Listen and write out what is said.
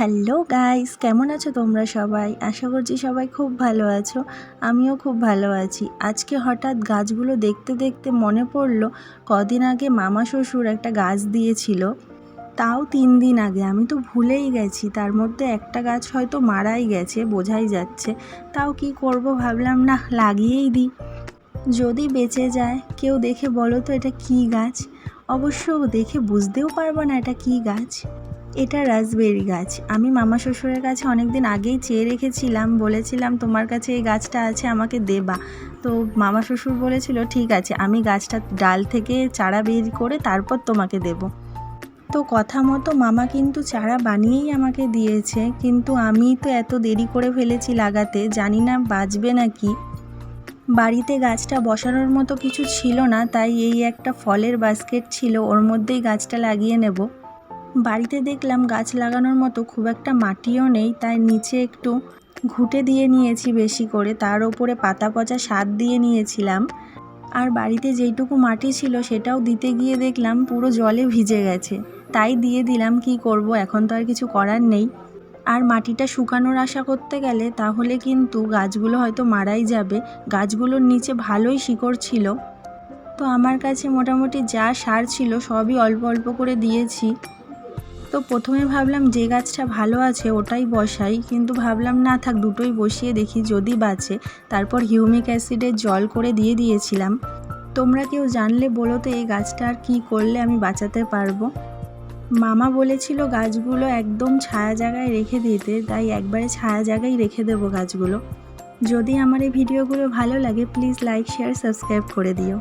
Hello guys, কেমন আছো তোমরা সবাই? আশা করছি সবাই খুব ভালো আছো। আমিও খুব ভালো আছি। আজকে হঠাৎ গাছগুলো দেখতে দেখতে মনে পড়লো কদিন আগে মামা শ্বশুর একটা গাছ দিয়েছিল, তাও 3 দিন আগে। আমি তো ভুলেই গেছি, তার মধ্যে একটা গাছ হয়তো মারাই গেছে, বোঝাই যাচ্ছে। তাও কি করব, ভাবলাম না লাগিয়েই দিই, যদি বেঁচে যায়। কেউ দেখে বলো তো এটা কী গাছ? অবশ্য দেখে বুঝতেও পারবো না এটা কী গাছ। এটা রাসবেরি গাছ। আমি মামা শ্বশুরের কাছে অনেক দিন আগেই চেয়ে রেখেছিলাম, বলেছিলাম তোমার কাছে এই গাছটা আছে, আমাকে দেবা। তো মামা শ্বশুর বলেছিল ঠিক আছে, আমি গাছটা ডাল থেকে চারা বের করে তারপর তোমাকে দেব। তো কথা মতো মামা কিন্তু চারা বানিয়েই আমাকে দিয়েছে, কিন্তু আমি তো এত দেরি করে ফেলেছি লাগাতে, জানি না বাঁচবে নাকি। বাড়িতে গাছটা বসানোর মতো কিছু ছিল না, তাই এই একটা ফলের বাস্কেট ছিল, ওর মধ্যেই গাছটা লাগিয়ে নেব। বাড়িতে দেখলাম গাছ লাগানোর মতো খুব একটা মাটিও নেই, তাই নিচে একটু ঘুঁটে দিয়ে নিয়েছি বেশি করে, তার ওপরে পাতা পচা সার দিয়ে নিয়েছিলাম। আর বাড়িতে যেইটুকু মাটি ছিল সেটাও দিতে গিয়ে দেখলাম পুরো জলে ভিজে গেছে, তাই দিয়ে দিলাম। কি করব, এখন তো আর কিছু করার নেই। আর মাটিটা শুকানোর আশা করতে গেলে তাহলে কিন্তু গাছগুলো হয়তো মারাই যাবে। গাছগুলোর নিচে ভালোই শিকড় ছিল, তো আমার কাছে মোটামুটি যা সার ছিল সবই অল্প অল্প করে দিয়েছি। তো প্রথমে ভাবলাম যে গাছটা ভালো আছে ওটাই বসাই, কিন্তু ভাবলাম না থাক, দুটোই বসিয়ে দেখি যদি বাঁচে। তারপর হিউমিক অ্যাসিডের জল করে দিয়ে দিয়েছিলাম। তোমরা কেউ জানলে বলো তো এই গাছটা আর কী করলে আমি বাঁচাতে পারবো। মামা বলেছিল গাছগুলো একদম ছায়া জায়গায় রেখে দিতে, তাই একবারে ছায়া জায়গায় রেখে দেবো গাছগুলো। যদি আমার এই ভিডিওগুলো ভালো লাগে প্লিজ লাইক, শেয়ার, সাবস্ক্রাইব করে দিও।